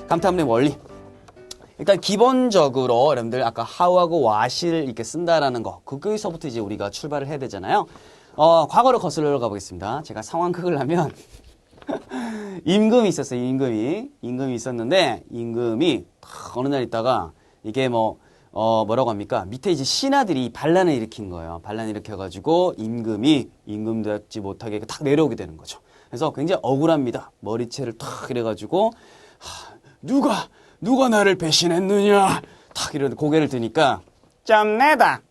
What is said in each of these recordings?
감탄문의 원리. 일단 기본적으로 여러분들 아까 how하고 what을 이렇게 쓴다라는 거, 거기서부터 이제 우리가 출발을 해야 되잖아요. 과거로 거슬러 가보겠습니다. 제가 상황극을 하면 임금이 있었어요. 임금이 있었는데 임금이 어느 날 있다가 이게 뭐라고 합니까? 밑에 이제 신하들이 반란을 일으킨 거예요. 반란을 일으켜가지고 임금이 임금답지 못하게 탁 내려오게 되는 거죠. 그래서 굉장히 억울합니다. 머리채를 탁 이래가지고 누가 나를 배신했느냐? 탁 이러는데 고개를 드니까 좀 내다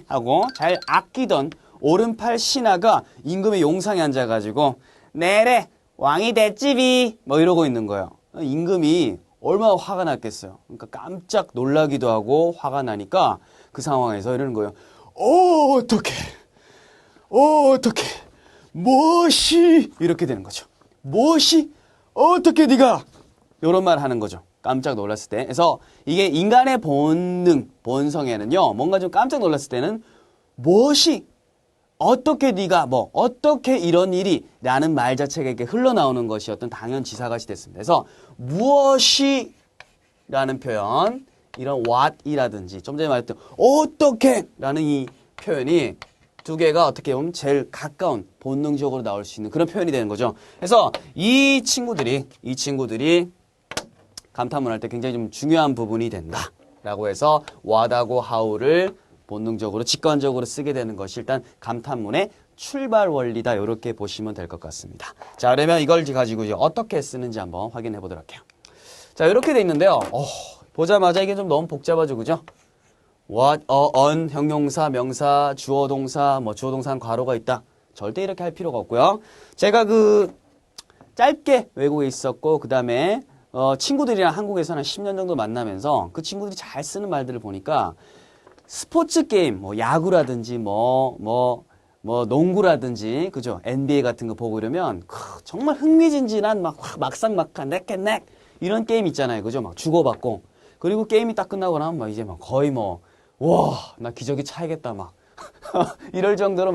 하고 잘 아끼던 오른팔 신하가 임금의 용상에 앉아가지고 내래 왕이 됐지비 뭐 이러고 있는 거예요. 임금이 얼마나 화가 났겠어요. 그러니까 깜짝 놀라기도 하고 화가 나니까 그 상황에서 이러는 거예요. 어떡해 무엇이 이렇게 되는 거죠. 무엇이 어떻게 네가 이런 말 하는 거죠. 깜짝 놀랐을 때. 그래서 이게 인간의 본성에는요. 뭔가 좀 깜짝 놀랐을 때는 무엇이 어떻게 네가 어떻게 이런 일이 라는 말 자체가 이렇게 흘러나오는 것이 어떤 당연지사같이 됐습니다. 그래서 무엇이 라는 표현, 이런 what이라든지 좀 전에 말했던 어떻게 라는 이 표현이 두 개가 어떻게 보면 제일 가까운 본능적으로 나올 수 있는 그런 표현이 되는 거죠. 그래서 이 친구들이 감탄문 할 때 굉장히 좀 중요한 부분이 된다 라고 해서 what하고 how를 본능적으로 직관적으로 쓰게 되는 것이 일단 감탄문의 출발 원리다 이렇게 보시면 될 것 같습니다. 자, 그러면 이걸 가지고 이제 어떻게 쓰는지 한번 확인해 보도록 할게요. 자, 이렇게 돼 있는데요. 보자마자 이게 좀 너무 복잡하죠, 그죠? what, on, 형용사, 명사, 주어 동사, 주어 동사는 괄호가 있다. 절대 이렇게 할 필요가 없고요. 제가 짧게 외국에 있었고 그 다음에 친구들이랑 한국에서는 10년 정도 만나면서 그 친구들이 잘 쓰는 말들을 보니까 스포츠 게임, 야구라든지 농구라든지, 그죠? NBA 같은 거 보고 이러면, 정말 흥미진진한, 막상막한, 넥앤넥, 이런 게임 있잖아요. 그죠? 막 주고받고. 그리고 게임이 딱 끝나고 나면 이제 거의 와, 나 기저귀 차야겠다, 이럴 정도로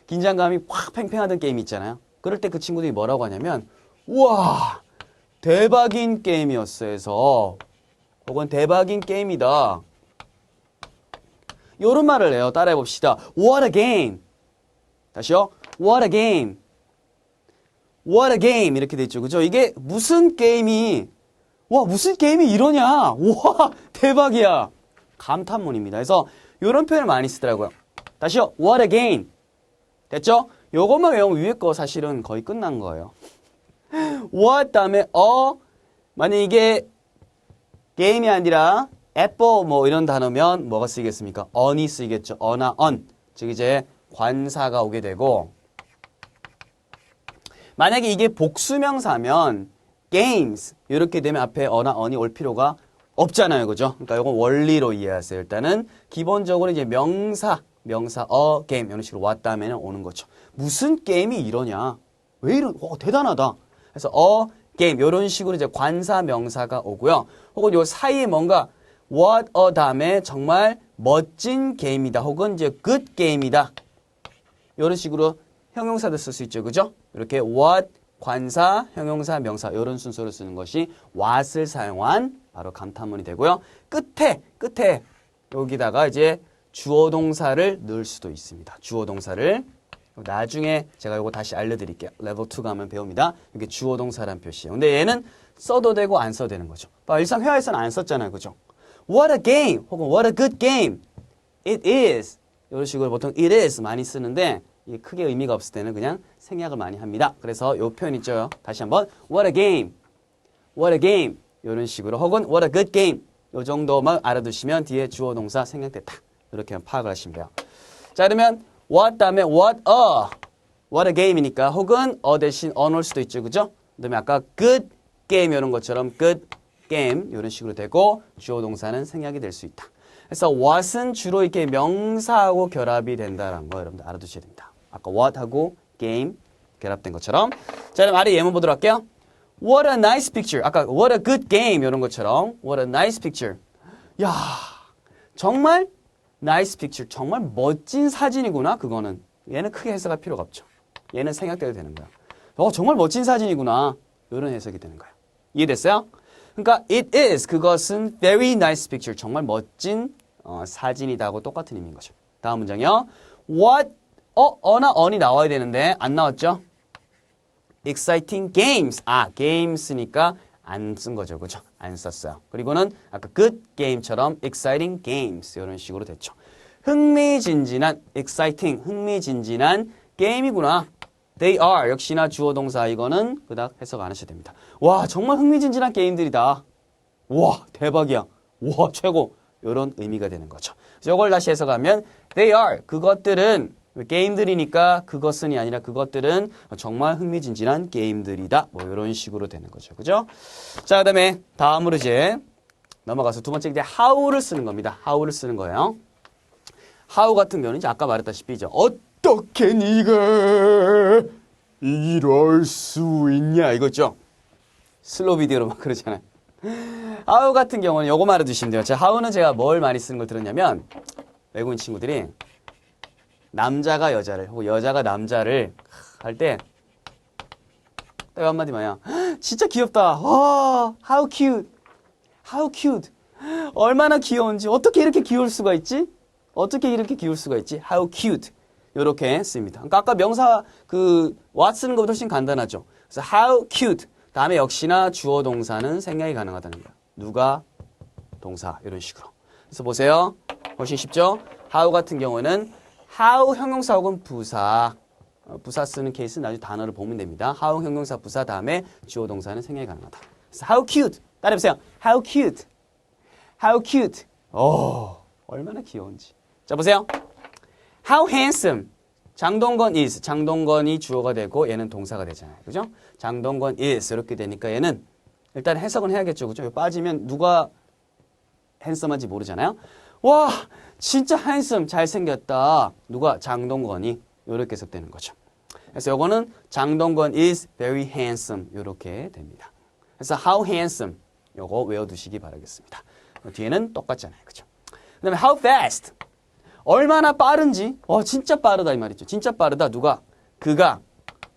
긴장감이 확 팽팽하던 게임이 있잖아요. 그럴 때 그 친구들이 뭐라고 하냐면, 우와, 대박인 게임이었어 해서, 혹은 대박인 게임이다. 요런 말을 해요. 따라해 봅시다. What a game. 다시요. What a game. What a game. 이렇게 돼 있죠. 그죠? 이게 무슨 게임이 이러냐. 와, 대박이야. 감탄문입니다. 그래서 요런 표현을 많이 쓰더라고요. 다시요. What a game. 됐죠? 요것만 외우면 위에 거 사실은 거의 끝난 거예요. What 다음에 만약 이게 게임이 아니라 애플 이런 단어면 뭐가 쓰이겠습니까? on이 쓰이겠죠. on아 on. 즉 이제 관사가 오게 되고 만약에 이게 복수명사면 games 이렇게 되면 앞에 on아 on이 올 필요가 없잖아요. 그죠? 그러니까 이건 원리로 이해하세요. 일단은 기본적으로 이제 명사 a game 이런 식으로 what 다음에는 오는 거죠. 무슨 게임이 이러냐? 왜 대단하다. 그래서 a game 이런 식으로 이제 관사 명사가 오고요. 혹은 요 사이에 뭔가 what a 다음에 정말 멋진 게임이다. 혹은 이제 good 게임이다. 이런 식으로 형용사도 쓸 수 있죠. 그죠? 이렇게 what, 관사, 형용사, 명사 이런 순서로 쓰는 것이 what을 사용한 바로 감탄문이 되고요. 끝에 여기다가 이제 주어 동사를 넣을 수도 있습니다. 주어 동사를 나중에 제가 이거 다시 알려드릴게요. 레벨 2 가면 배웁니다. 이게 주어 동사란 표시예요. 근데 얘는 써도 되고 안 써도 되는 거죠. 일상 회화에서는 안 썼잖아요. 그죠? What a game 혹은 what a good game it is 이런 식으로 보통 it is 많이 쓰는데 이게 크게 의미가 없을 때는 그냥 생략을 많이 합니다. 그래서 요 표현 있죠. 다시 한번 what a game 이런 식으로 혹은 what a good game 요 정도만 알아두시면 뒤에 주어 동사 생략됐다. 이렇게 파악을 하시면 돼요. 자, 그러면 what 다음에 what a game이니까 혹은 대신 올 수도 있죠. 그죠? 그다음에 아까 good game 이런 것처럼 good game 이런 식으로 되고 주어 동사는 생략이 될 수 있다. 그래서 what은 주로 이렇게 명사하고 결합이 된다는 거 여러분들 알아두셔야 됩니다. 아까 what하고 game 결합된 것처럼. 자, 그럼 아래 예문 보도록 할게요. What a nice picture. 아까 what a good game 이런 것처럼 what a nice picture. 야, 정말 nice picture. 정말 멋진 사진이구나. 그거는 얘는 크게 해석할 필요가 없죠. 얘는 생략돼도 되는 거야. 정말 멋진 사진이구나. 이런 해석이 되는 거야. 이해됐어요? 그러니까 it is 그것은 very nice picture 정말 멋진 사진이다 하고 똑같은 의미인 거죠. 다음 문장이요. What 어나 on이 나와야 되는데 안 나왔죠? Exciting games. games니까 안 쓴 거죠. 그죠? 안 썼어요. 그리고는 아까 good game처럼 exciting games 이런 식으로 됐죠. 흥미진진한 exciting 흥미진진한 게임이구나. They are 역시나 주어 동사 이거는 그닥 해석 안 하셔도 됩니다. 와 정말 흥미진진한 게임들이다. 와 대박이야. 와 최고. 이런 의미가 되는 거죠. 이걸 다시 해석하면 they are 그것들은 게임들이니까 그것은이 아니라 그것들은 정말 흥미진진한 게임들이다. 뭐 이런 식으로 되는 거죠. 그죠? 자, 그다음에 다음으로 이제 넘어가서 두 번째 이제 how를 쓰는 겁니다. how를 쓰는 거예요. how 같은 경우는 이제 아까 말했다시피 이제 어떻게 네가 이럴 수 있냐 이거죠. 슬로우 비디오로 막 그러잖아요. how 같은 경우는 요거 말해주시면 돼요. how는 제가 뭘 많이 쓰는 걸 들었냐면 외국인 친구들이 남자가 여자를 혹은 여자가 남자를 할 때 딱 한마디 뭐야? 진짜 귀엽다. 와, how cute. how cute. 얼마나 귀여운지. 어떻게 이렇게 귀여울 수가 있지? 어떻게 이렇게 귀여울 수가 있지? how cute. 이렇게 씁니다. 그러니까 아까 명사 what 쓰는 것보다 훨씬 간단하죠. 그래서 how cute. 다음에 역시나 주어 동사는 생략이 가능하다는 거예요. 누가 동사 이런 식으로. 그래서 보세요. 훨씬 쉽죠? how 같은 경우는 how 형용사 혹은 부사 부사 쓰는 케이스는 나중에 단어를 보면 됩니다. how 형용사 부사 다음에 주어 동사는 생략이 가능하다. 그래서 how cute 따라해보세요. how cute how cute 얼마나 귀여운지. 자 보세요. how handsome 장동건 is 장동건이 주어가 되고 얘는 동사가 되잖아요. 그죠? 장동건 is 이렇게 되니까 얘는 일단 해석은 해야겠죠. 그죠? 빠지면 누가 핸섬한지 모르잖아요. 와 진짜 handsome 잘생겼다. 누가? 장동건이. 이렇게 해석되는 거죠. 그래서 요거는 장동건 is very handsome 이렇게 됩니다. 그래서 how handsome 요거 외워두시기 바라겠습니다. 뒤에는 똑같잖아요. 그죠? 그 다음에 how fast 얼마나 빠른지 진짜 빠르다 이 말이죠. 진짜 빠르다. 누가? 그가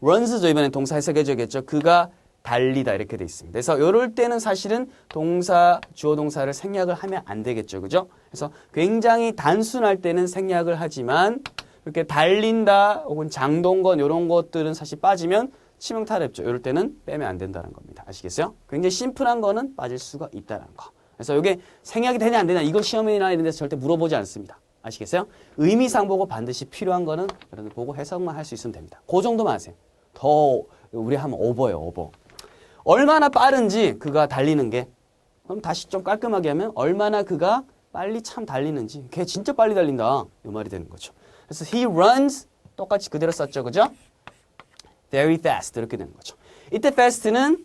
runs죠. 이번엔 동사 해석해줘야겠죠. 그가 달리다 이렇게 돼 있습니다. 그래서 이럴 때는 사실은 동사, 주어 동사를 생략을 하면 안 되겠죠. 그죠? 그래서 굉장히 단순할 때는 생략을 하지만 이렇게 달린다 혹은 장동건 이런 것들은 사실 빠지면 치명타렵죠. 이럴 때는 빼면 안 된다는 겁니다. 아시겠어요? 굉장히 심플한 거는 빠질 수가 있다는 거. 그래서 이게 생략이 되냐 안 되냐 이걸 시험이나 이런 데서 절대 물어보지 않습니다. 아시겠어요? 의미상 보고 반드시 필요한 거는 여러분 보고 해석만 할 수 있으면 됩니다. 그 정도만 하세요. 더 우리 하면 오버예요. 오버. 얼마나 빠른지 그가 달리는 게 그럼 다시 좀 깔끔하게 하면 얼마나 그가 빨리 참 달리는지 걔 진짜 빨리 달린다 이 말이 되는 거죠. 그래서 he runs 똑같이 그대로 썼죠. 그죠? very fast 이렇게 되는 거죠. 이때 fast는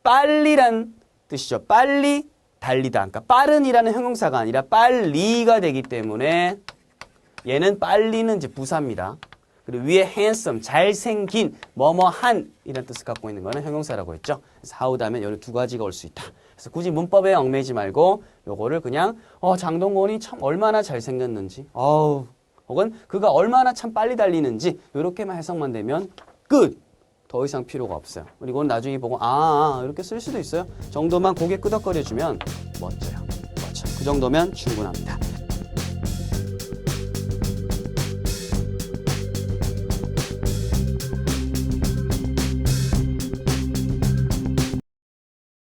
빨리란 뜻이죠. 빨리 달리다. 그러니까 빠른이라는 형용사가 아니라 빨리가 되기 때문에 얘는 빨리는 이제 부사입니다. 그리고 위에 handsome, 잘생긴, 뭐뭐한 이런 뜻을 갖고 있는 거는 형용사라고 했죠. 그래서 how 다음에 여기 두 가지가 올 수 있다. 그래서 굳이 문법에 얽매이지 말고 요거를 그냥 장동건이 참 얼마나 잘생겼는지 혹은 그가 얼마나 참 빨리 달리는지 이렇게만 해석만 되면 끝! 더 이상 필요가 없어요. 그리고 나중에 보고 이렇게 쓸 수도 있어요. 정도만 고개 끄덕거려주면 멋져요. 멋져. 그 정도면 충분합니다.